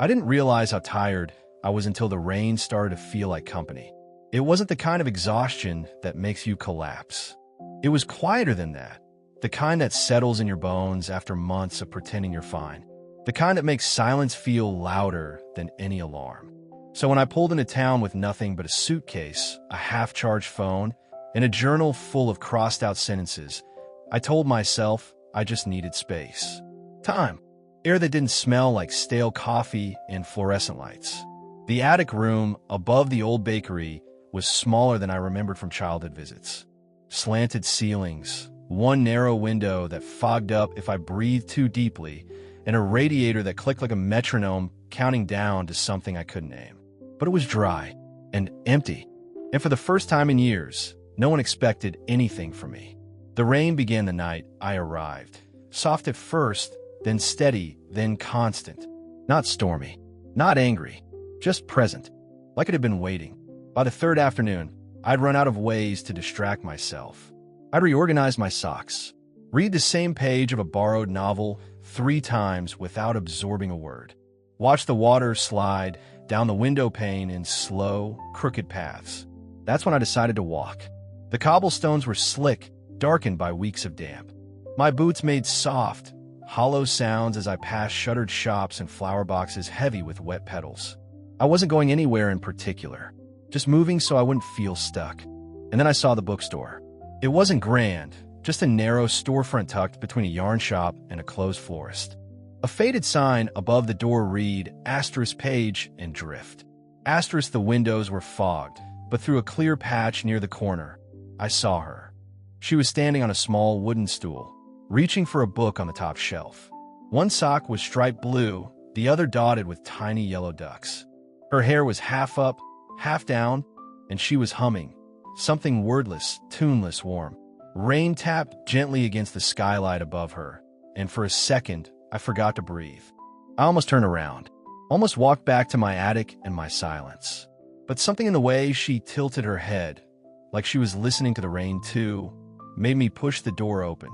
I didn't realize how tired I was until the rain started to feel like company. It wasn't the kind of exhaustion that makes you collapse. It was quieter than that. The kind that settles in your bones after months of pretending you're fine. The kind that makes silence feel louder than any alarm. So when I pulled into town with nothing but a suitcase, a half-charged phone, and a journal full of crossed-out sentences, I told myself I just needed space. Time. Air that didn't smell like stale coffee and fluorescent lights. The attic room above the old bakery was smaller than I remembered from childhood visits. Slanted ceilings, one narrow window that fogged up if I breathed too deeply, and a radiator that clicked like a metronome counting down to something I couldn't name. But it was dry and empty, and for the first time in years, no one expected anything from me. The rain began the night I arrived. Soft at first, then steady, then constant. Not stormy, not angry, just present, like it had been waiting. By the third afternoon, I'd run out of ways to distract myself. I'd reorganize my socks, read the same page of a borrowed novel 3 times without absorbing a word, watch the water slide down the window pane in slow, crooked paths. That's when I decided to walk. The cobblestones were slick, darkened by weeks of damp. My boots made soft, hollow sounds as I passed shuttered shops and flower boxes heavy with wet petals. I wasn't going anywhere in particular, just moving so I wouldn't feel stuck. And then I saw the bookstore. It wasn't grand, just a narrow storefront tucked between a yarn shop and a closed florist. A faded sign above the door read, *page and drift. The windows were fogged, but through a clear patch near the corner, I saw her. She was standing on a small wooden stool, reaching for a book on the top shelf. One sock was striped blue, the other dotted with tiny yellow ducks. Her hair was half up, half down, and she was humming, something wordless, tuneless, warm. Rain tapped gently against the skylight above her, and for a second, I forgot to breathe. I almost turned around, almost walked back to my attic and my silence. But something in the way she tilted her head, like she was listening to the rain too, made me push the door open.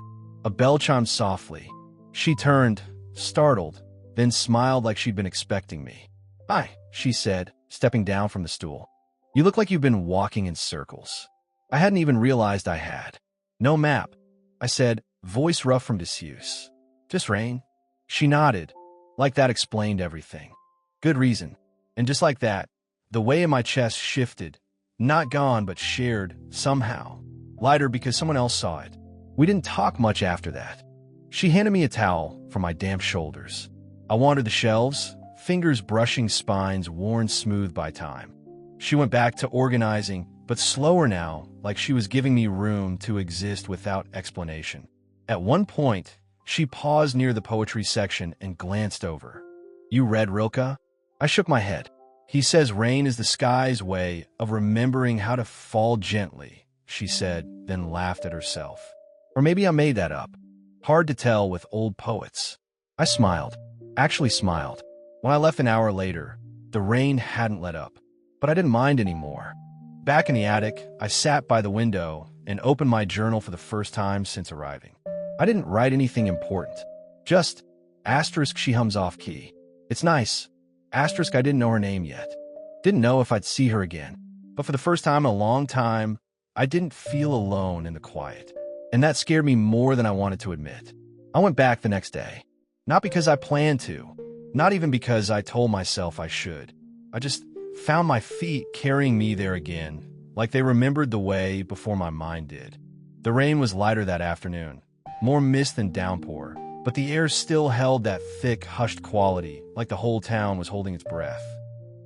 A bell chimed softly. She turned, startled, then smiled like she'd been expecting me. "Hi," she said, stepping down from the stool. "You look like you've been walking in circles." I hadn't even realized I had. "No map," I said, voice rough from disuse. "Just rain." She nodded, like that explained everything. Good reason. And just like that, the weight in my chest shifted, not gone but shared somehow. Lighter because someone else saw it. We didn't talk much after that. She handed me a towel for my damp shoulders. I wandered the shelves, fingers brushing spines worn smooth by time. She went back to organizing, but slower now, like she was giving me room to exist without explanation. At one point, she paused near the poetry section and glanced over. "You read Rilke?" I shook my head. "He says rain is the sky's way of remembering how to fall gently," she said, then laughed at herself. Or maybe I made that up. Hard to tell with old poets. I smiled. Actually smiled. When I left an hour later, the rain hadn't let up, but I didn't mind anymore. Back in the attic, I sat by the window and opened my journal for the first time since arriving. I didn't write anything important. Just, she hums off key. It's nice. I didn't know her name yet. Didn't know if I'd see her again. But for the first time in a long time, I didn't feel alone in the quiet. And that scared me more than I wanted to admit. I went back the next day. Not because I planned to. Not even because I told myself I should. I just found my feet carrying me there again, like they remembered the way before my mind did. The rain was lighter that afternoon. More mist than downpour, but the air still held that thick, hushed quality, like the whole town was holding its breath.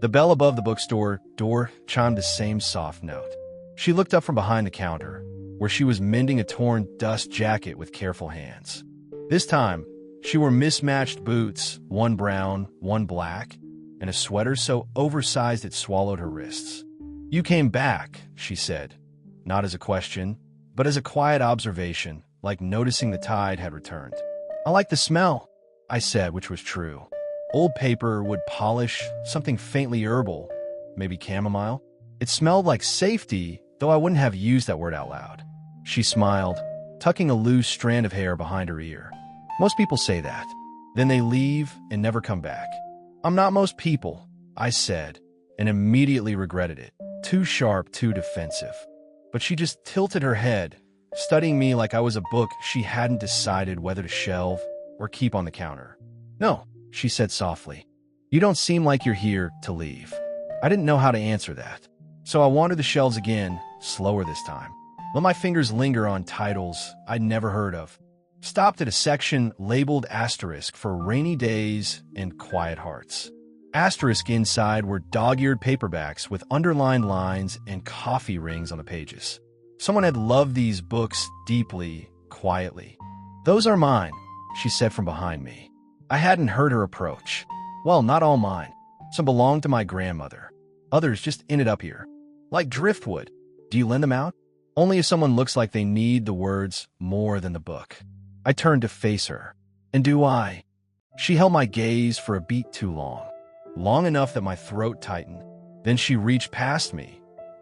The bell above the bookstore door chimed the same soft note. She looked up from behind the counter, where she was mending a torn dust jacket with careful hands. This time, she wore mismatched boots, one brown, one black, and a sweater so oversized it swallowed her wrists. "You came back," she said, not as a question, but as a quiet observation, like noticing the tide had returned. "I like the smell," I said, which was true. Old paper, wood polish, something faintly herbal, maybe chamomile. It smelled like safety, though I wouldn't have used that word out loud. She smiled, tucking a loose strand of hair behind her ear. "Most people say that. Then they leave and never come back. I'm not most people, I said, and immediately regretted it. Too sharp, too defensive. But she just tilted her head, studying me like I was a book she hadn't decided whether to shelve or keep on the counter. No, she said softly. You don't seem like you're here to leave. I didn't know how to answer that. So I wandered the shelves again, slower this time. Let my fingers linger on titles I'd never heard of. Stopped at a section labeled asterisk for rainy days and quiet hearts. Asterisk inside were dog-eared paperbacks with underlined lines and coffee rings on the pages. Someone had loved these books deeply, quietly. Those are mine, she said from behind me. I hadn't heard her approach. Well, not all mine. Some belonged to my grandmother. Others just ended up here. Like driftwood. Do you lend them out? Only if someone looks like they need the words more than the book. I turned to face her. And do I? She held my gaze for a beat too long. Long enough that my throat tightened. Then she reached past me,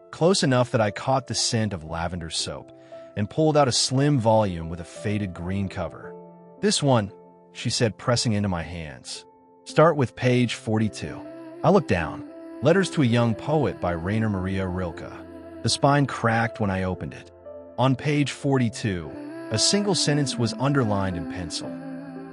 close enough that I caught the scent of lavender soap, and pulled out a slim volume with a faded green cover. This one, she said, pressing into my hands. Start with page 42. I looked down. Letters to a Young Poet by Rainer Maria Rilke. The spine cracked when I opened it. On page 42, a single sentence was underlined in pencil.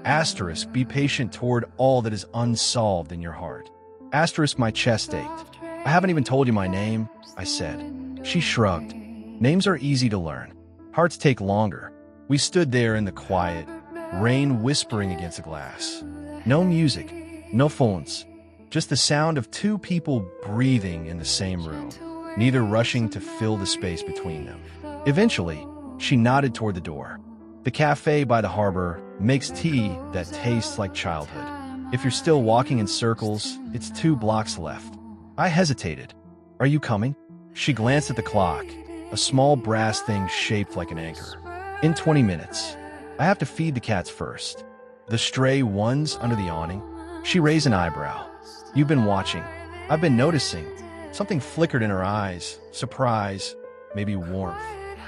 Asterisk, be patient toward all that is unsolved in your heart. Asterisk, my chest ached. I haven't even told you my name, I said. She shrugged. Names are easy to learn. Hearts take longer. We stood there in the quiet, rain whispering against the glass. No music, no phones, just the sound of two people breathing in the same room, neither rushing to fill the space between them. Eventually, she nodded toward the door. The cafe by the harbor makes tea that tastes like childhood. If you're still walking in circles, it's 2 blocks left. I hesitated. Are you coming? She glanced at the clock, a small brass thing shaped like an anchor. In 20 minutes. I have to feed the cats first. The stray ones under the awning. She raised an eyebrow. You've been watching. I've been noticing. Something flickered in her eyes. Surprise, maybe warmth.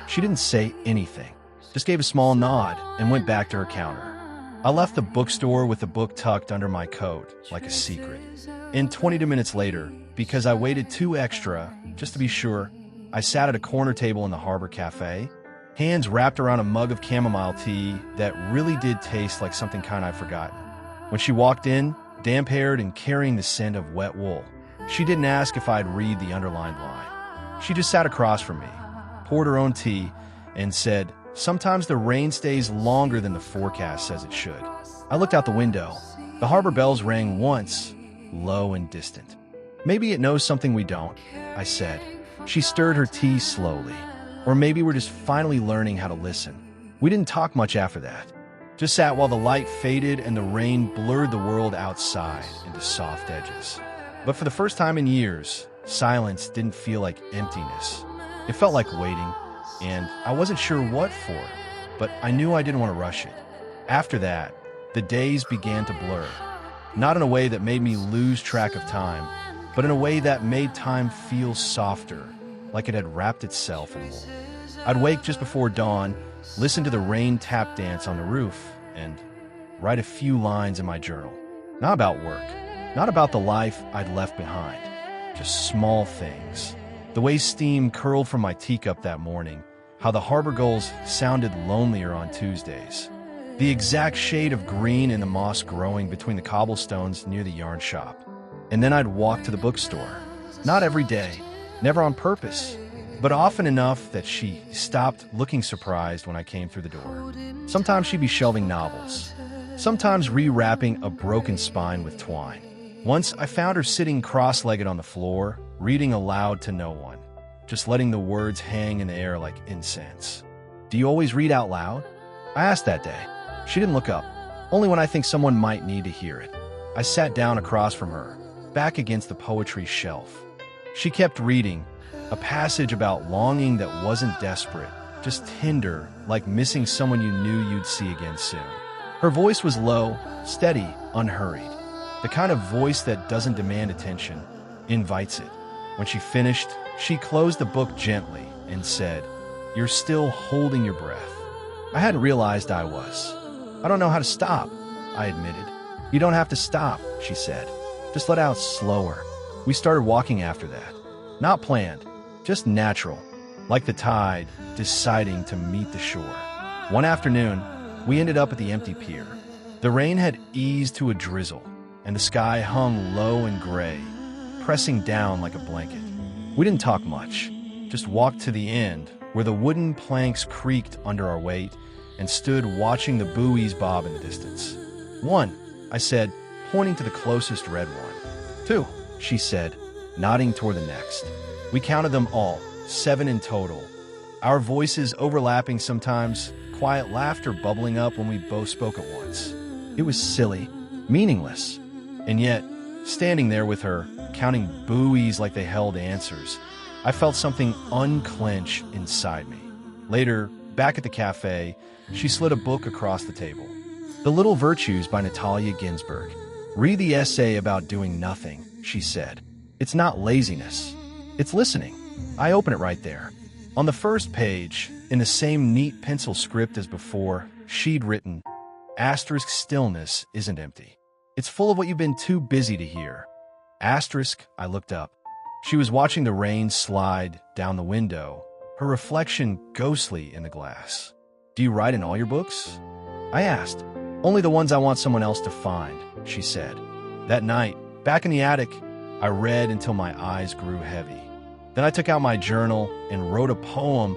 She didn't say anything, just gave a small nod and went back to her counter. I left the bookstore with the book tucked under my coat, like a secret. And 22 minutes later, because I waited 2 extra, just to be sure, I sat at a corner table in the Harbor Cafe, hands wrapped around a mug of chamomile tea that really did taste like something kind I'd forgotten. When she walked in, damp-haired and carrying the scent of wet wool, she didn't ask if I'd read the underlined line. She just sat across from me, poured her own tea, and said, sometimes the rain stays longer than the forecast says it should. I looked out the window. The harbor bells rang once, low and distant. Maybe it knows something we don't, I said. She stirred her tea slowly. Or maybe we're just finally learning how to listen. We didn't talk much after that. Just sat while the light faded and the rain blurred the world outside into soft edges. But for the first time in years, silence didn't feel like emptiness. It felt like waiting, and I wasn't sure what for, but I knew I didn't want to rush it. After that, the days began to blur, not in a way that made me lose track of time, but in a way that made time feel softer, like it had wrapped itself in wool. I'd wake just before dawn, listen to the rain tap dance on the roof, and write a few lines in my journal. Not about work, not about the life I'd left behind, just small things. The way steam curled from my teacup that morning, how the harbor gulls sounded lonelier on Tuesdays, the exact shade of green in the moss growing between the cobblestones near the yarn shop. And then I'd walk to the bookstore. Not every day, never on purpose, but often enough that she stopped looking surprised when I came through the door. Sometimes she'd be shelving novels, sometimes rewrapping a broken spine with twine. Once I found her sitting cross-legged on the floor, reading aloud to no one, just letting the words hang in the air like incense. Do you always read out loud? I asked that day. She didn't look up, only when I think someone might need to hear it. I sat down across from her, back against the poetry shelf. She kept reading, a passage about longing that wasn't desperate, just tender, like missing someone you knew you'd see again soon. Her voice was low, steady, unhurried. The kind of voice that doesn't demand attention, invites it. When she finished, she closed the book gently and said, "You're still holding your breath." I hadn't realized I was. "I don't know how to stop," I admitted. "You don't have to stop," she said. Just let out slower. We started walking after that. Not planned, just natural, like the tide deciding to meet the shore. One afternoon, we ended up at the empty pier. The rain had eased to a drizzle, and the sky hung low and gray, pressing down like a blanket. We didn't talk much, just walked to the end, where the wooden planks creaked under our weight, and stood watching the buoys bob in the distance. "One," I said, pointing to the closest red one. "Two," she said, nodding toward the next. We counted them all, 7 in total. Our voices overlapping sometimes, quiet laughter bubbling up when we both spoke at once. It was silly, meaningless, and yet, standing there with her, counting buoys like they held answers, I felt something unclench inside me. Later, back at the cafe, she slid a book across the table. "The Little Virtues" by Natalia Ginsburg. "Read the essay about doing nothing," she said. "It's not laziness. It's listening." I open it right there. On the first page, in the same neat pencil script as before, she'd written, "Stillness isn't empty. It's full of what you've been too busy to hear." I looked up. She was watching the rain slide down the window, her reflection ghostly in the glass. "Do you write in all your books?" I asked. "Only the ones I want someone else to find," she said. That night, back in the attic, I read until my eyes grew heavy. Then I took out my journal and wrote a poem,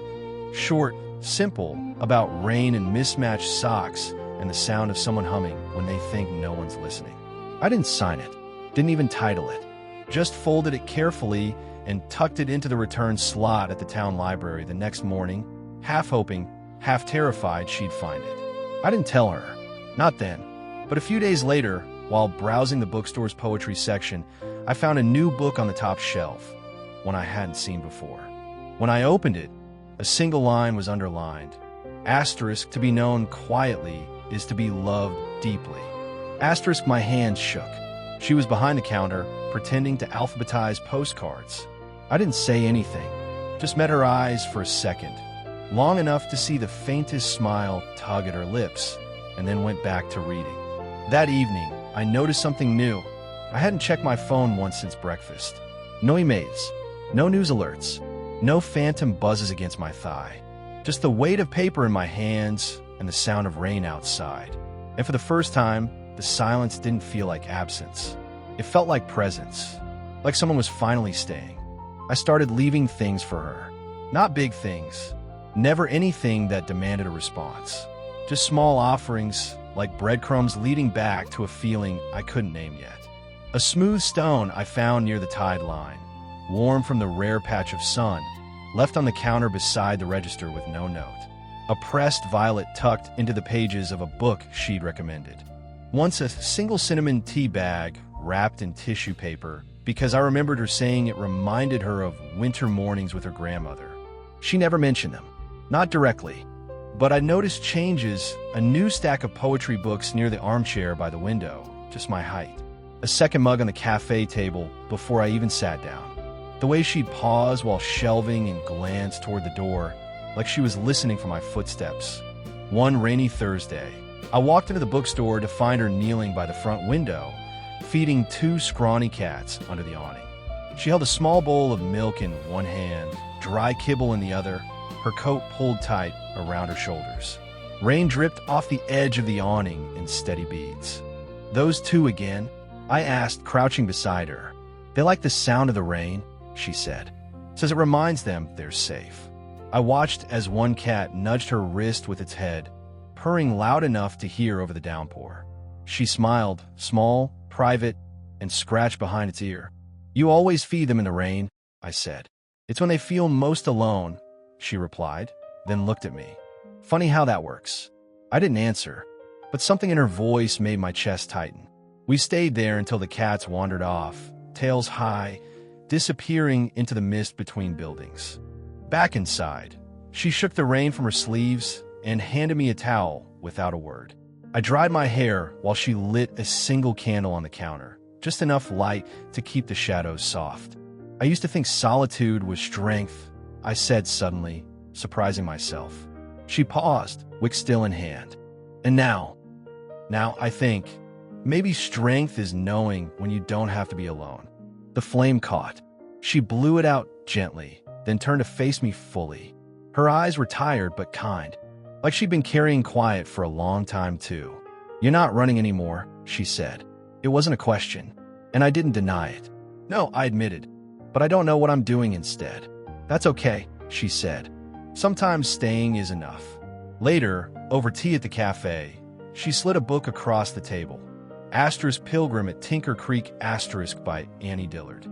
short, simple, about rain and mismatched socks and the sound of someone humming when they think no one's listening. I didn't sign it, didn't even title it, just folded it carefully and tucked it into the return slot at the town library the next morning, half hoping, half terrified she'd find it. I didn't tell her, not then, but a few days later, while browsing the bookstore's poetry section, I found a new book on the top shelf, one I hadn't seen before. When I opened it, a single line was underlined. "To be known quietly is to be loved deeply." My hands shook. She was behind the counter, pretending to alphabetize postcards. I didn't say anything, just met her eyes for a second, long enough to see the faintest smile tug at her lips, and then went back to reading. That evening, I noticed something new. I hadn't checked my phone once since breakfast. No emails, no news alerts, no phantom buzzes against my thigh. Just the weight of paper in my hands and the sound of rain outside. And for the first time, the silence didn't feel like absence. It felt like presence, like someone was finally staying. I started leaving things for her. Not big things, never anything that demanded a response. Just small offerings, like breadcrumbs leading back to a feeling I couldn't name yet. A smooth stone I found near the tide line, warm from the rare patch of sun, left on the counter beside the register with no note. A pressed violet tucked into the pages of a book she'd recommended. Once a single cinnamon tea bag wrapped in tissue paper because I remembered her saying it reminded her of winter mornings with her grandmother. She never mentioned them, not directly, but I noticed changes, a new stack of poetry books near the armchair by the window, just my height. A second mug on the cafe table before I even sat down. The way she'd pause while shelving and glance toward the door, like she was listening for my footsteps. One rainy Thursday, I walked into the bookstore to find her kneeling by the front window, feeding 2 scrawny cats under the awning. She held a small bowl of milk in one hand, dry kibble in the other, her coat pulled tight around her shoulders. Rain dripped off the edge of the awning in steady beads. "Those 2 again?" I asked, crouching beside her. "They like the sound of the rain," she said. "Says it reminds them they're safe." I watched as one cat nudged her wrist with its head, purring loud enough to hear over the downpour. She smiled, small, private, and scratched behind its ear. "You always feed them in the rain," I said. "It's when they feel most alone," she replied, then looked at me. Funny how that works. I didn't answer, but something in her voice made my chest tighten. We stayed there until the cats wandered off, tails high, disappearing into the mist between buildings. Back inside, she shook the rain from her sleeves and handed me a towel without a word. I dried my hair while she lit a single candle on the counter, just enough light to keep the shadows soft. "I used to think solitude was strength," I said suddenly, surprising myself. She paused, wick still in hand. "And now I think Maybe strength is knowing when you don't have to be alone. The flame caught. She blew it out gently, then turned to face me fully. Her eyes were tired but kind, like she'd been carrying quiet for a long time too. "You're not running anymore," she said. It wasn't a question, and I didn't deny it. "No," I admitted, "but I don't know what I'm doing instead." "That's okay," she said. "Sometimes staying is enough." Later, over tea at the cafe, she slid a book across the table. *Pilgrim at Tinker Creek* by Annie Dillard.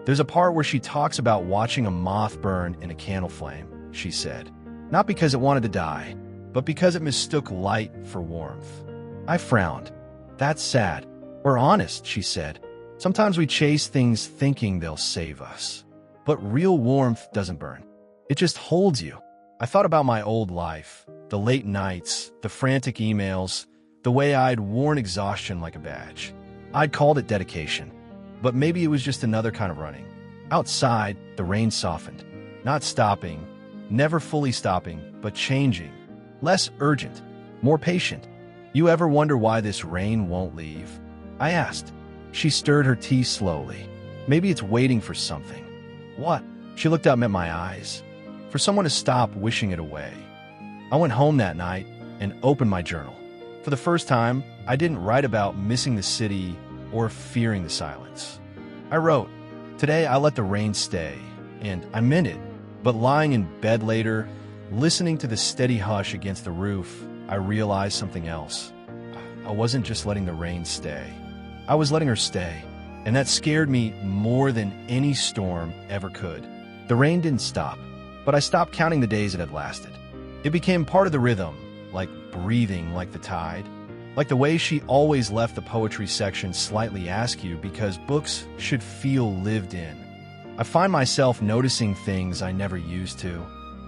"There's a part where she talks about watching a moth burn in a candle flame," she said. "Not because it wanted to die, but because it mistook light for warmth." I frowned. "That's sad. Or honest," she said. "Sometimes we chase things thinking they'll save us. But real warmth doesn't burn. It just holds you." I thought about my old life, the late nights, the frantic emails, the way I'd worn exhaustion like a badge. I'd called it dedication, but maybe it was just another kind of running. Outside, the rain softened, not stopping, never fully stopping, but changing. Less urgent, more patient. "You ever wonder why this rain won't leave?" I asked. She stirred her tea slowly. "Maybe it's waiting for something." "What?" She looked up at my eyes. "For someone to stop wishing it away." I went home that night and opened my journal. For the first time, I didn't write about missing the city or fearing the silence. I wrote, "Today I let the rain stay," and I meant it. But lying in bed later, listening to the steady hush against the roof, I realized something else. I wasn't just letting the rain stay. I was letting her stay, and that scared me more than any storm ever could. The rain didn't stop, but I stopped counting the days it had lasted. It became part of the rhythm, like breathing like the tide, like the way she always left the poetry section slightly askew because books should feel lived in. I find myself noticing things I never used to.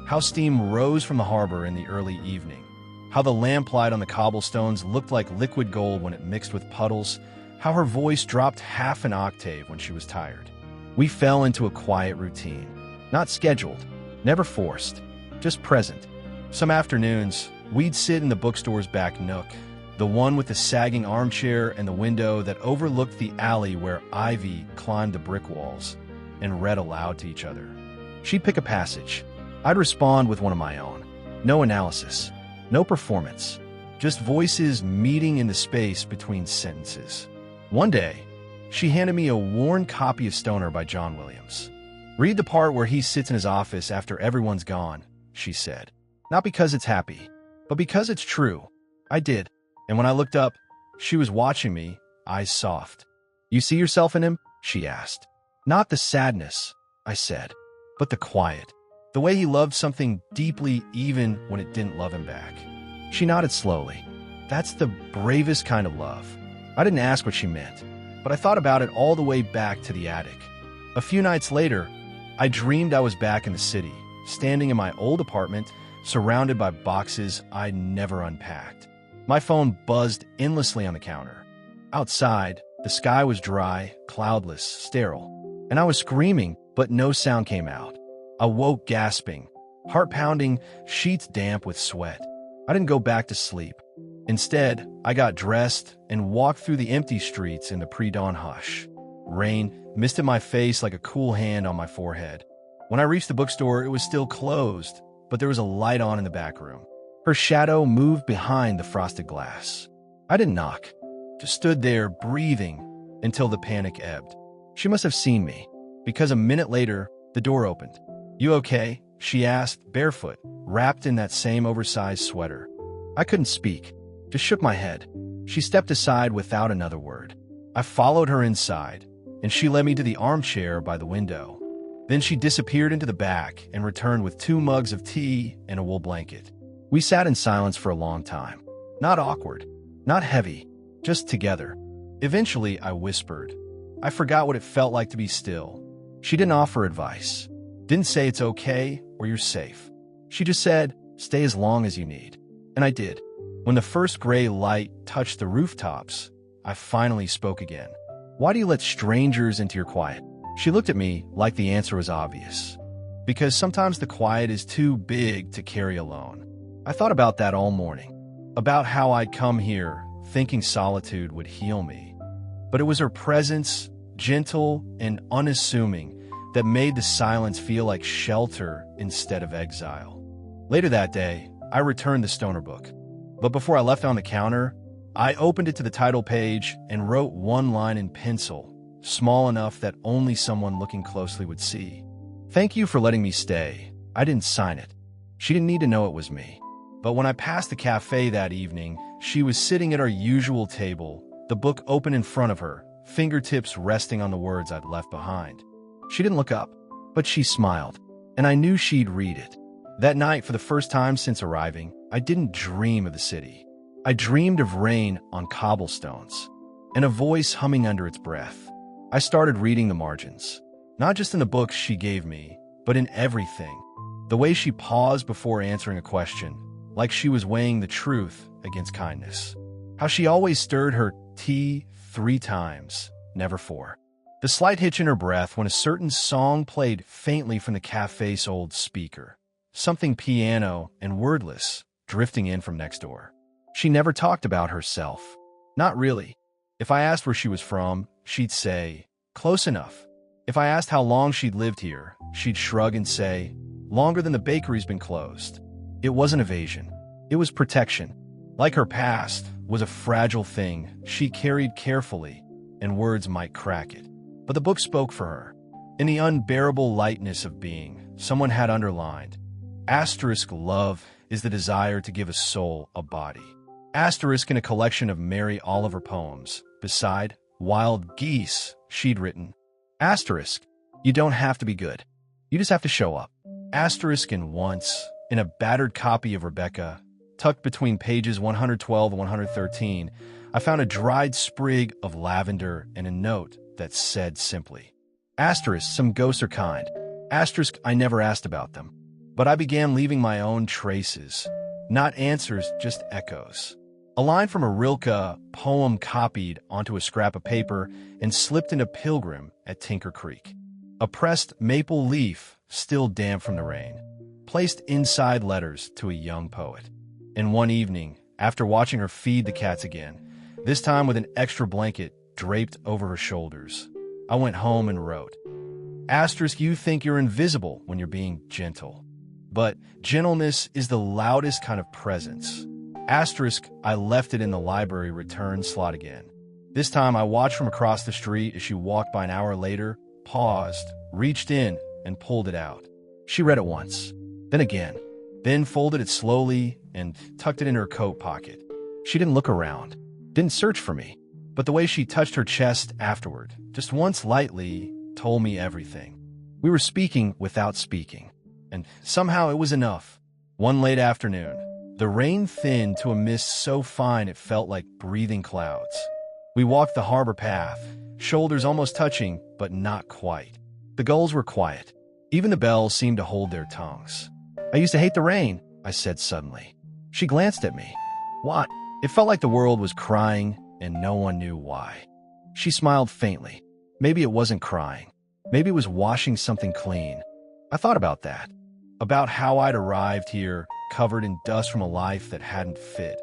How steam rose from the harbor in the early evening. How the lamplight on the cobblestones looked like liquid gold when it mixed with puddles. How her voice dropped half an octave when she was tired. We fell into a quiet routine. Not scheduled, never forced, just present. Some afternoons, we'd sit in the bookstore's back nook, the one with the sagging armchair and the window that overlooked the alley where ivy climbed the brick walls, and read aloud to each other. She'd pick a passage. I'd respond with one of my own. No analysis, no performance, just voices meeting in the space between sentences. One day, she handed me a worn copy of Stoner by John Williams. "Read the part where he sits in his office after everyone's gone," she said. "Not because it's happy, but because it's true." I did, and when I looked up, she was watching me, eyes soft. "You see yourself in him?" she asked. "Not the sadness," I said, "but the quiet. The way he loved something deeply even when it didn't love him back." She nodded slowly. "That's the bravest kind of love." I didn't ask what she meant, but I thought about it all the way back to the attic. A few nights later, I dreamed I was back in the city, standing in my old apartment, surrounded by boxes I'd never unpacked. My phone buzzed endlessly on the counter. Outside, the sky was dry, cloudless, sterile, and I was screaming, but no sound came out. I woke gasping, heart pounding, sheets damp with sweat. I didn't go back to sleep. Instead, I got dressed and walked through the empty streets in the pre-dawn hush. Rain misted my face like a cool hand on my forehead. When I reached the bookstore, it was still closed, but there was a light on in the back room. Her shadow moved behind the frosted glass. I didn't knock, just stood there breathing until the panic ebbed. She must have seen me, because a minute later, the door opened. "You okay?" she asked, barefoot, wrapped in that same oversized sweater. I couldn't speak, just shook my head. She stepped aside without another word. I followed her inside, and she led me to the armchair by the window. Then she disappeared into the back and returned with 2 mugs of tea and a wool blanket. We sat in silence for a long time. Not awkward, not heavy, just together. Eventually, I whispered. I forgot what it felt like to be still. She didn't offer advice. Didn't say it's okay or you're safe. She just said, "Stay as long as you need." And I did. When the first gray light touched the rooftops, I finally spoke again. "Why do you let strangers into your quiet?" She looked at me like the answer was obvious. "Because sometimes the quiet is too big to carry alone." I thought about that all morning. About how I'd come here, thinking solitude would heal me. But it was her presence, gentle and unassuming, that made the silence feel like shelter instead of exile. Later that day, I returned the Stoner book. But before I left on the counter, I opened it to the title page and wrote one line in pencil, small enough that only someone looking closely would see. "Thank you for letting me stay." I didn't sign it. She didn't need to know it was me. But when I passed the cafe that evening, she was sitting at our usual table, the book open in front of her, fingertips resting on the words I'd left behind. She didn't look up, but she smiled, and I knew she'd read it. That night, for the first time since arriving, I didn't dream of the city. I dreamed of rain on cobblestones, and a voice humming under its breath. I started reading the margins, not just in the books she gave me, but in everything. The way she paused before answering a question, like she was weighing the truth against kindness. How she always stirred her tea 3 times, never 4. The slight hitch in her breath when a certain song played faintly from the cafe's old speaker. Something piano and wordless, drifting in from next door. She never talked about herself. Not really. If I asked where she was from, she'd say, "Close enough." If I asked how long she'd lived here, she'd shrug and say, "Longer than the bakery's been closed." It wasn't evasion. It was protection. Like her past was a fragile thing she carried carefully, and words might crack it. But the book spoke for her. In the unbearable lightness of being, someone had underlined, asterisk love is the desire to give a soul a body. Asterisk in a collection of Mary Oliver poems. Beside Wild Geese, she'd written, asterisk, you don't have to be good. You just have to show up. Asterisk in Once, in a battered copy of Rebecca, tucked between pages 112 and 113, I found a dried sprig of lavender and a note that said simply, asterisk, some ghosts are kind. Asterisk, I never asked about them. But I began leaving my own traces. Not answers, just echoes. A line from a Rilke poem copied onto a scrap of paper and slipped into Pilgrim at Tinker Creek. A pressed maple leaf, still damp from the rain, placed inside letters to a young poet. And one evening, after watching her feed the cats again, this time with an extra blanket draped over her shoulders, I went home and wrote, asterisk, you think you're invisible when you're being gentle. But gentleness is the loudest kind of presence. Asterisk, I left it in the library return slot again. This time I watched from across the street as she walked by an hour later, paused, reached in, and pulled it out. She read it once, then again, then folded it slowly and tucked it in her coat pocket. She didn't look around, didn't search for me, but the way she touched her chest afterward, just once lightly, told me everything. We were speaking without speaking, and somehow it was enough. One late afternoon, the rain thinned to a mist so fine it felt like breathing clouds. We walked the harbor path, shoulders almost touching, but not quite. The gulls were quiet. Even the bells seemed to hold their tongues. I used to hate the rain, I said suddenly. She glanced at me. What? It felt like the world was crying, and no one knew why. She smiled faintly. Maybe it wasn't crying. Maybe it was washing something clean. I thought about that. About how I'd arrived here, covered in dust from a life that hadn't fit,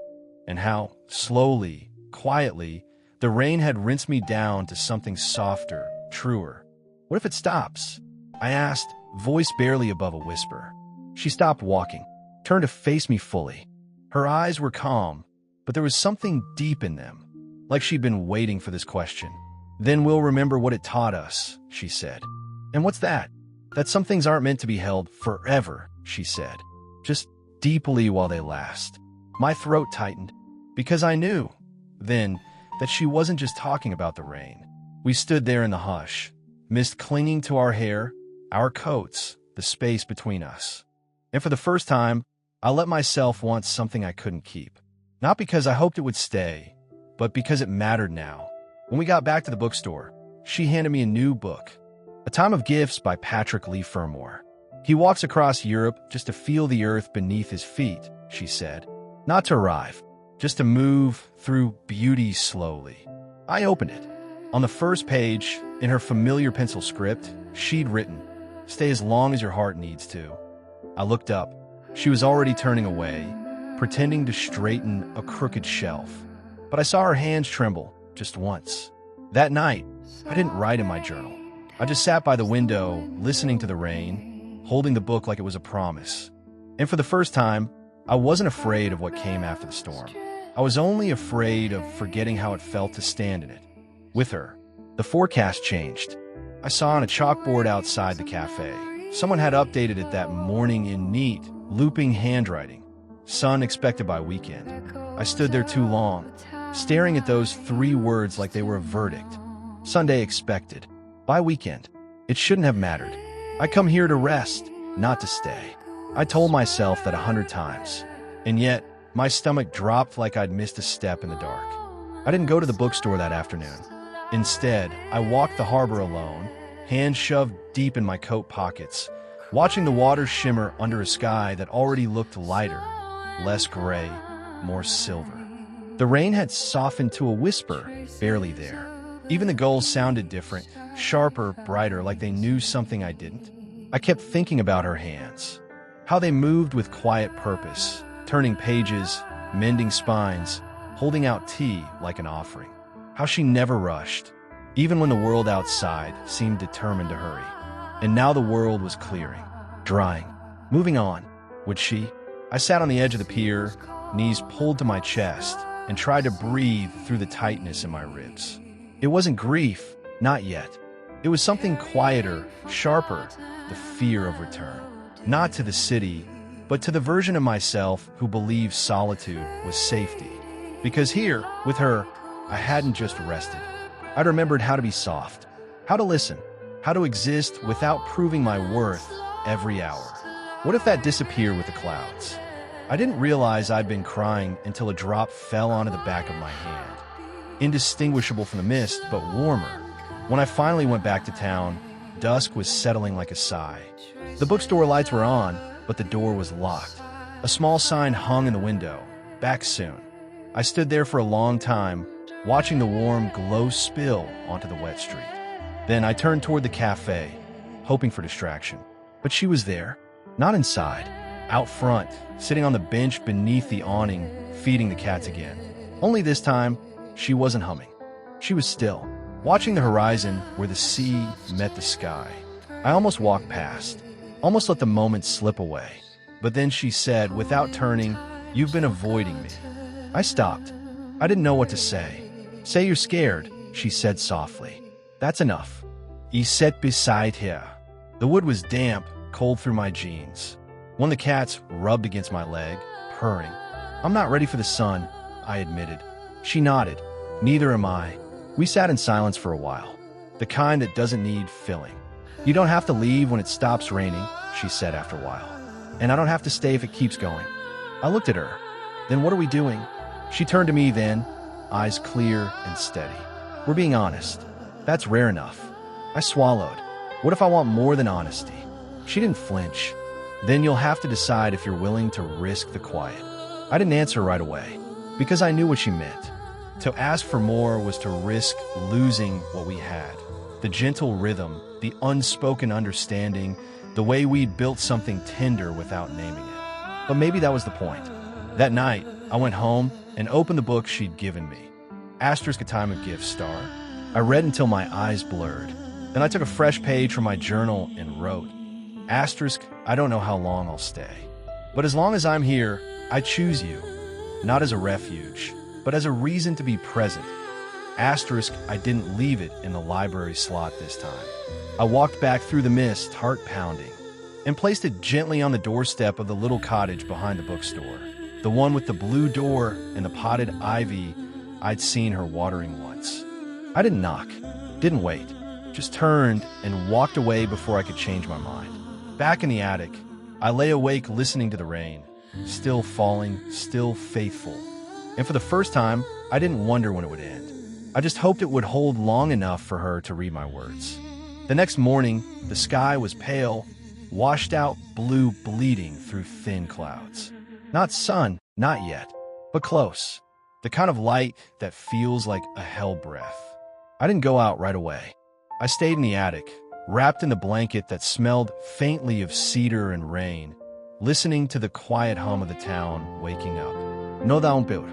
and how, slowly, quietly, the rain had rinsed me down to something softer, truer. What if it stops? I asked, voice barely above a whisper. She stopped walking, turned to face me fully. Her eyes were calm, but there was something deep in them, like she'd been waiting for this question. Then we'll remember what it taught us, she said. And what's that? That some things aren't meant to be held forever, she said. Just deeply while they last. My throat tightened, because I knew, then, that she wasn't just talking about the rain. We stood there in the hush, mist clinging to our hair, our coats, the space between us. And for the first time, I let myself want something I couldn't keep. Not because I hoped it would stay, but because it mattered now. When we got back to the bookstore, she handed me a new book, A Time of Gifts by Patrick Lee Fermor. He walks across Europe just to feel the earth beneath his feet, she said. Not to arrive, just to move through beauty slowly. I opened it. On the first page, in her familiar pencil script, she'd written, "Stay as long as your heart needs to." I looked up. She was already turning away, pretending to straighten a crooked shelf. but I saw her hands tremble just once. That night, I didn't write in my journal. I just sat by the window, listening to the rain, holding the book like it was a promise. And for the first time, I wasn't afraid of what came after the storm. I was only afraid of forgetting how it felt to stand in it. With her, the forecast changed. I saw on a chalkboard outside the cafe. Someone had updated it that morning in neat, looping handwriting. Sun expected by weekend. I stood there too long, staring at those 3 words like they were a verdict. Sunday expected. By weekend. It shouldn't have mattered. I come here to rest, not to stay. I told myself that 100 times. And yet, my stomach dropped like I'd missed a step in the dark. I didn't go to the bookstore that afternoon. Instead, I walked the harbor alone, hands shoved deep in my coat pockets, watching the water shimmer under a sky that already looked lighter, less gray, more silver. The rain had softened to a whisper, barely there. Even the gulls sounded different, sharper, brighter, like they knew something I didn't. I kept thinking about her hands, how they moved with quiet purpose, turning pages, mending spines, holding out tea like an offering. How she never rushed, even when the world outside seemed determined to hurry. And now the world was clearing, drying, moving on. Would she? I sat on the edge of the pier, knees pulled to my chest, and tried to breathe through the tightness in my ribs. It wasn't grief, not yet. It was something quieter, sharper, the fear of return. Not to the city, but to the version of myself who believed solitude was safety. Because here, with her, I hadn't just rested. I'd remembered how to be soft, how to listen, how to exist without proving my worth every hour. What if that disappeared with the clouds? I didn't realize I'd been crying until a drop fell onto the back of my hand. Indistinguishable from the mist, but warmer. When I finally went back to town, dusk was settling like a sigh. The bookstore lights were on, but the door was locked. A small sign hung in the window, "Back soon." I stood there for a long time, watching the warm glow spill onto the wet street. Then I turned toward the cafe, hoping for distraction. But she was there, not inside, out front, sitting on the bench beneath the awning, feeding the cats again. Only this time, she wasn't humming. She was still, watching the horizon where the sea met the sky. I almost walked past, almost let the moment slip away. But then she said, without turning, "You've been avoiding me." I stopped. I didn't know what to say. "Say you're scared," she said softly. "That's enough." I sat beside her. The wood was damp, cold through my jeans. One of the cats rubbed against my leg, purring. "I'm not ready for the sun," I admitted. She nodded. "Neither am I." We sat in silence for a while, the kind that doesn't need filling. "You don't have to leave when it stops raining," she said after a while. "And I don't have to stay if it keeps going." I looked at her. "Then what are we doing?" She turned to me then, eyes clear and steady. "We're being honest. That's rare enough." I swallowed. "What if I want more than honesty?" She didn't flinch. "Then you'll have to decide if you're willing to risk the quiet." I didn't answer right away, because I knew what she meant. To ask for more was to risk losing what we had. The gentle rhythm, the unspoken understanding, the way we'd built something tender without naming it. But maybe that was the point. That night, I went home and opened the book she'd given me. Asterisk, A Time of Gifts, star. I read until my eyes blurred. Then I took a fresh page from my journal and wrote, Asterisk, I don't know how long I'll stay. But as long as I'm here, I choose you. Not as a refuge, but as a reason to be present. Asterisk, I didn't leave it in the library slot this time. I walked back through the mist, heart pounding, and placed it gently on the doorstep of the little cottage behind the bookstore. The one with the blue door and the potted ivy I'd seen her watering once. I didn't knock, didn't wait, just turned and walked away before I could change my mind. Back in the attic, I lay awake listening to the rain, still falling, still faithful. And for the first time, I didn't wonder when it would end. I just hoped it would hold long enough for her to read my words. The next morning, the sky was pale, washed out blue bleeding through thin clouds. Not sun, not yet, but close. The kind of light that feels like a hell breath. I didn't go out right away. I stayed in the attic, wrapped in the blanket that smelled faintly of cedar and rain, listening to the quiet hum of the town waking up. No da un peu.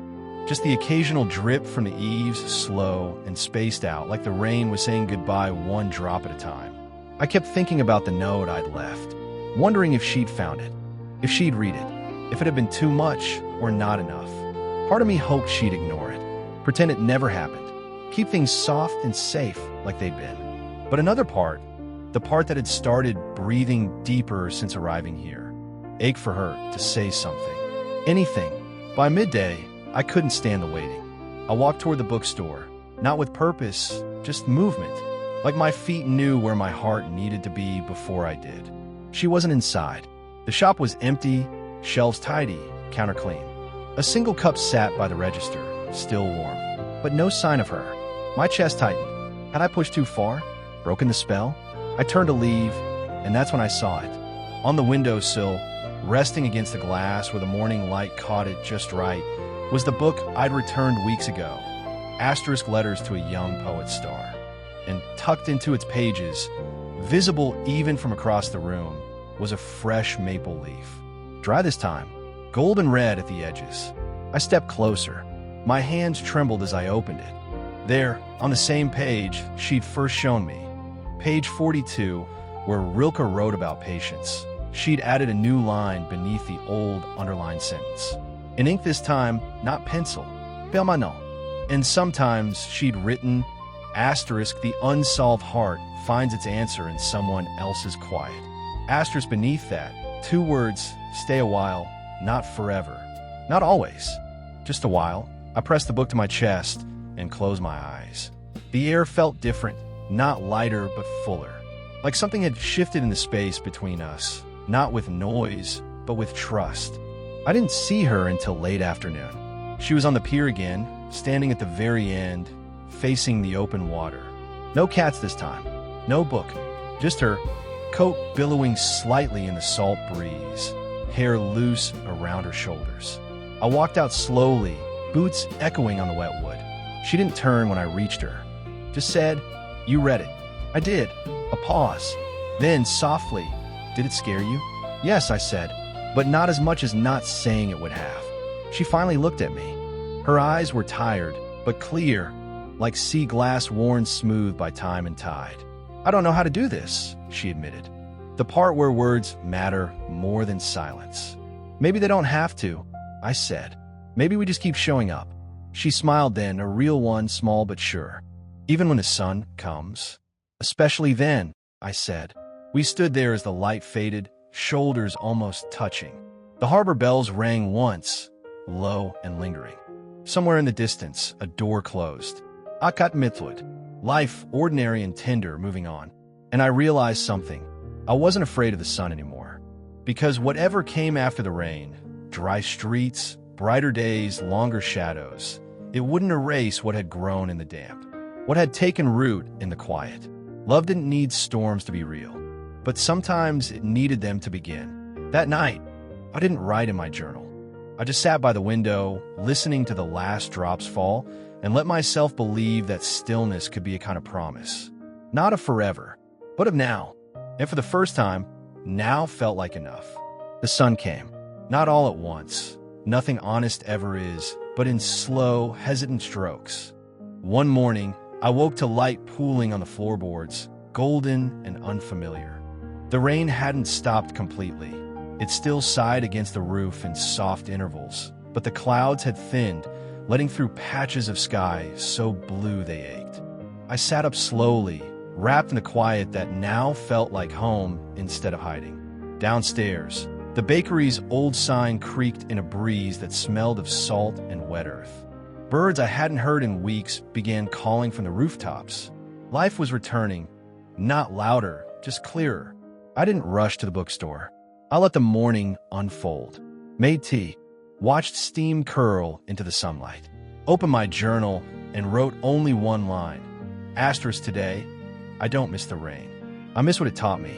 Just the occasional drip from the eaves, slow and spaced out, like the rain was saying goodbye one drop at a time. I kept thinking about the note I'd left, wondering if she'd found it, if she'd read it, if it had been too much or not enough. Part of me hoped she'd ignore it, pretend it never happened, keep things soft and safe like they'd been. But another part, the part that had started breathing deeper since arriving here, ached for her to say something. Anything. By midday, I couldn't stand the waiting. I walked toward the bookstore, not with purpose, just movement, like my feet knew where my heart needed to be before I did. She wasn't inside. The shop was empty, shelves tidy, counter clean. A single cup sat by the register, still warm, but no sign of her. My chest tightened. Had I pushed too far? Broken the spell? I turned to leave, and that's when I saw it. On the windowsill, resting against the glass where the morning light caught it just right, was the book I'd returned weeks ago, Asterisk Letters to a Young Poet's Star. And tucked into its pages, visible even from across the room, was a fresh maple leaf. Dry this time, golden red at the edges. I stepped closer. My hands trembled as I opened it. There, on the same page she'd first shown me, page 42, where Rilke wrote about patience, she'd added a new line beneath the old underlined sentence. In ink this time, not pencil, permanent. And sometimes she'd written, asterisk, the unsolved heart finds its answer in someone else's quiet. Asterisk beneath that, two words, stay a while, not forever. Not always, just a while. I pressed the book to my chest and closed my eyes. The air felt different, not lighter but fuller. Like something had shifted in the space between us, not with noise, but with trust. I didn't see her until late afternoon. She was on the pier again, standing at the very end, facing the open water. No cats this time, no book, just her, coat billowing slightly in the salt breeze, hair loose around her shoulders. I walked out slowly, boots echoing on the wet wood. She didn't turn when I reached her, just said, "You read it." I did. A pause. Then, softly, "Did it scare you?" "Yes," I said, but not as much as not saying it would have. She finally looked at me. Her eyes were tired, but clear, like sea glass worn smooth by time and tide. "I don't know how to do this," she admitted. "The part where words matter more than silence." "Maybe they don't have to," I said. "Maybe we just keep showing up." She smiled then, a real one, small but sure. "Even when the sun comes." "Especially then," I said. We stood there as the light faded, shoulders almost touching. The harbor bells rang once, low and lingering. Somewhere in the distance, a door closed. Akat Mithwood. Life, ordinary and tender, moving on. And I realized something. I wasn't afraid of the sun anymore. Because whatever came after the rain, dry streets, brighter days, longer shadows, it wouldn't erase what had grown in the damp, what had taken root in the quiet. Love didn't need storms to be real, but sometimes it needed them to begin. That night, I didn't write in my journal. I just sat by the window, listening to the last drops fall, and let myself believe that stillness could be a kind of promise. Not of forever, but of now. And for the first time, now felt like enough. The sun came. Not all at once. Nothing honest ever is, but in slow, hesitant strokes. One morning, I woke to light pooling on the floorboards, golden and unfamiliar. The rain hadn't stopped completely. It still sighed against the roof in soft intervals, but the clouds had thinned, letting through patches of sky so blue they ached. I sat up slowly, wrapped in a quiet that now felt like home instead of hiding. Downstairs, the bakery's old sign creaked in a breeze that smelled of salt and wet earth. Birds I hadn't heard in weeks began calling from the rooftops. Life was returning, not louder, just clearer. I didn't rush to the bookstore. I let the morning unfold. Made tea, watched steam curl into the sunlight, opened my journal and wrote only one line. Asterisk today, I don't miss the rain. I miss what it taught me.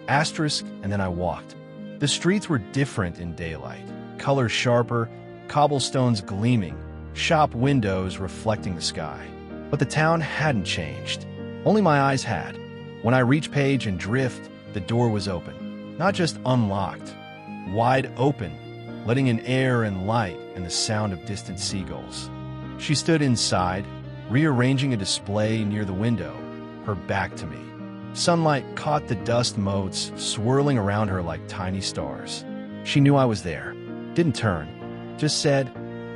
Asterisk, and then I walked. The streets were different in daylight, colors sharper, cobblestones gleaming, shop windows reflecting the sky. But the town hadn't changed. Only my eyes had. When I reached page and drift, the door was open. Not just unlocked, wide open, letting in air and light and the sound of distant seagulls. She stood inside, rearranging a display near the window, her back to me. Sunlight caught the dust motes swirling around her like tiny stars. She knew I was there. Didn't turn. Just said,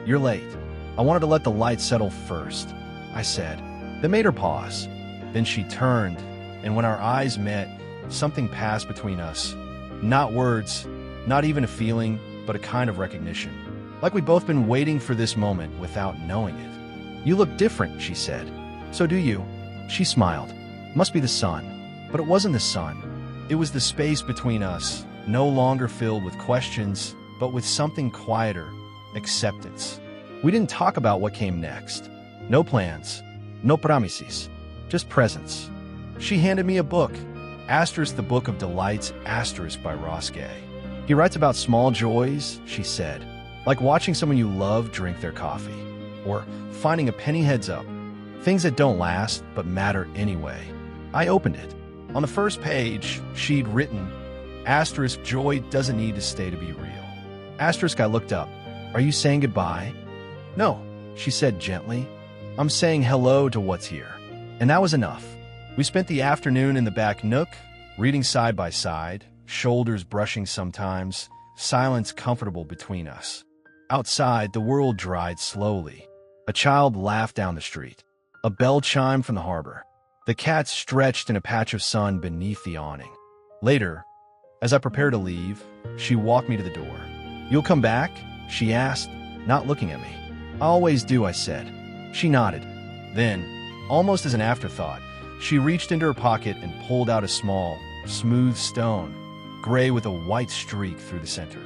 "You're late." I wanted to let the light settle first, I said. That made her pause. Then she turned, and when our eyes met, something passed between us. Not words, not even a feeling, but a kind of recognition. Like we'd both been waiting for this moment without knowing it. "You look different," she said. "So do you." She smiled. Must be the sun. But it wasn't the sun. It was the space between us, no longer filled with questions, but with something quieter, acceptance. We didn't talk about what came next. No plans, no promises, just presence. She handed me a book, Asterisk the Book of Delights, Asterisk by Ross Gay. He writes about small joys, she said, like watching someone you love drink their coffee, or finding a penny heads up, things that don't last but matter anyway. I opened it. On the first page, she'd written, Asterisk, joy doesn't need to stay to be real. Asterisk, I looked up. Are you saying goodbye? No, she said gently. I'm saying hello to what's here. And that was enough. We spent the afternoon in the back nook, reading side by side, shoulders brushing sometimes, silence comfortable between us. Outside, the world dried slowly. A child laughed down the street. A bell chimed from the harbor. The cat stretched in a patch of sun beneath the awning. Later, as I prepared to leave, she walked me to the door. You'll come back? She asked, not looking at me. I always do, I said. She nodded. Then, almost as an afterthought, she reached into her pocket and pulled out a small, smooth stone, gray with a white streak through the center.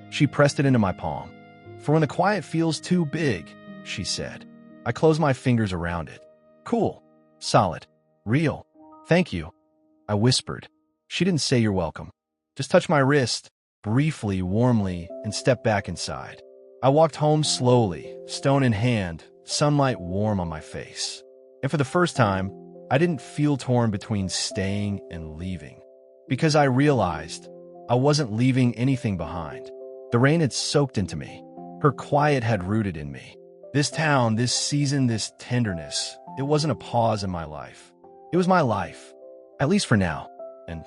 She pressed it into my palm. For when the quiet feels too big, she said. I closed my fingers around it. Cool. Solid. Real. Thank you. I whispered. She didn't say you're welcome. Just touched my wrist, briefly, warmly, and stepped back inside. I walked home slowly, stone in hand, sunlight warm on my face. And for the first time, I didn't feel torn between staying and leaving. Because I realized I wasn't leaving anything behind. The rain had soaked into me. Her quiet had rooted in me. This town, this season, this tenderness, it wasn't a pause in my life. It was my life, at least for now, and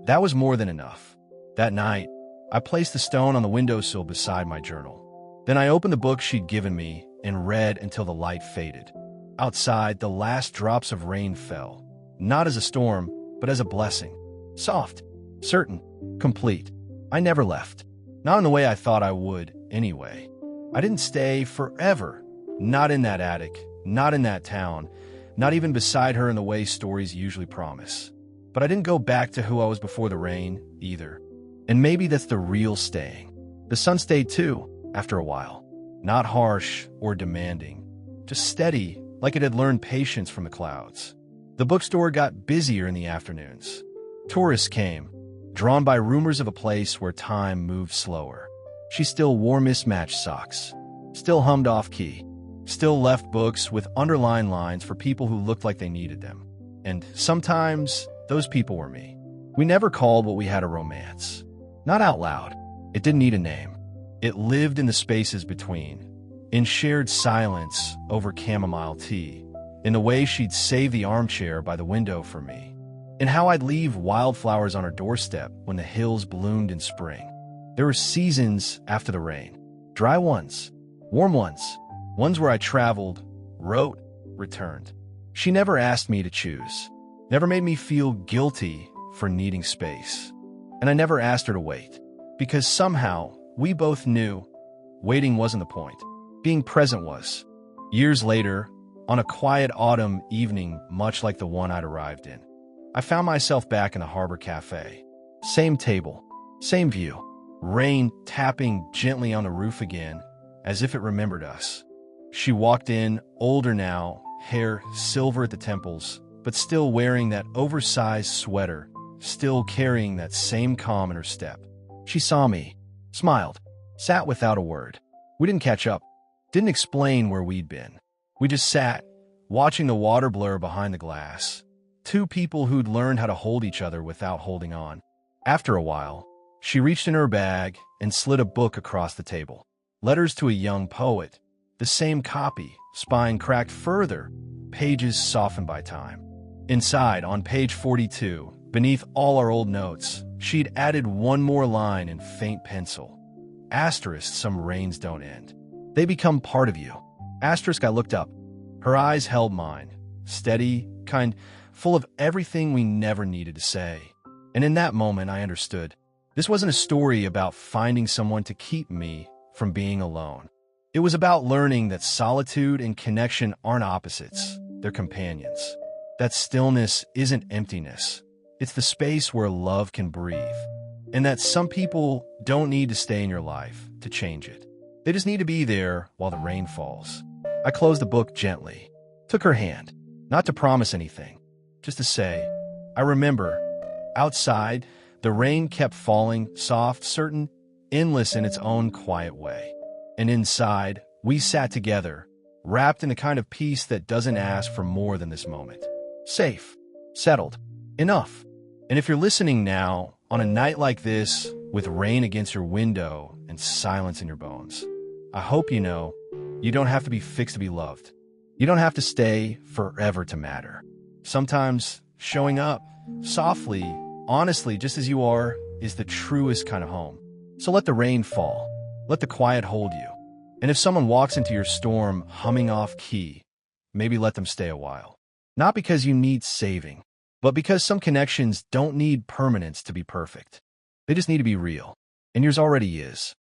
that was more than enough. That night, I placed the stone on the windowsill beside my journal. Then I opened the book she'd given me and read until the light faded. Outside, the last drops of rain fell, not as a storm, but as a blessing. Soft, certain, complete. I never left. Not in the way I thought I would, anyway. I didn't stay forever. Not in that attic, not in that town, not even beside her in the way stories usually promise. But I didn't go back to who I was before the rain, either. And maybe that's the real staying. The sun stayed too, after a while. Not harsh or demanding. Just steady, like it had learned patience from the clouds. The bookstore got busier in the afternoons. Tourists came, drawn by rumors of a place where time moved slower. She still wore mismatched socks, still hummed off-key, still left books with underlined lines for people who looked like they needed them. And sometimes, those people were me. We never called what we had a romance. Not out loud. It didn't need a name. It lived in the spaces between, in shared silence over chamomile tea, in the way she'd save the armchair by the window for me, in how I'd leave wildflowers on her doorstep when the hills bloomed in spring. There were seasons after the rain. Dry ones, warm ones, ones where I traveled, wrote, returned. She never asked me to choose, never made me feel guilty for needing space. And I never asked her to wait, because somehow we both knew waiting wasn't the point. Being present was. Years later, on a quiet autumn evening much like the one I'd arrived in, I found myself back in the harbor cafe. Same table, same view, rain tapping gently on the roof again, as if it remembered us. She walked in, older now, hair silver at the temples, but still wearing that oversized sweater, still carrying that same calm in her step. She saw me, smiled, sat without a word. We didn't catch up, didn't explain where we'd been. We just sat, watching the water blur behind the glass. Two people who'd learned how to hold each other without holding on. After a while, She reached in her bag and slid a book across the table. Letters to a Young Poet. The same copy, spine cracked further, pages softened by time. Inside, on page 42, beneath all our old notes, she'd added one more line in faint pencil. Asterisk, some rains don't end. They become part of you. Asterisk, I looked up. Her eyes held mine, steady, kind, full of everything we never needed to say. And in that moment, I understood. This wasn't a story about finding someone to keep me from being alone. It was about learning that solitude and connection aren't opposites, they're companions. That stillness isn't emptiness. It's the space where love can breathe. And that some people don't need to stay in your life to change it. They just need to be there while the rain falls. I closed the book gently, took her hand, not to promise anything, just to say, I remember. Outside, the rain kept falling, soft, certain, endless in its own quiet way. And inside, we sat together, wrapped in a kind of peace that doesn't ask for more than this moment. Safe, settled, enough. And if you're listening now, on a night like this, with rain against your window and silence in your bones, I hope you know you don't have to be fixed to be loved. You don't have to stay forever to matter. Sometimes showing up, softly, honestly, just as you are, is the truest kind of home. So let the rain fall. Let the quiet hold you. And if someone walks into your storm humming off key, maybe let them stay a while. Not because you need saving, but because some connections don't need permanence to be perfect. They just need to be real. And yours already is.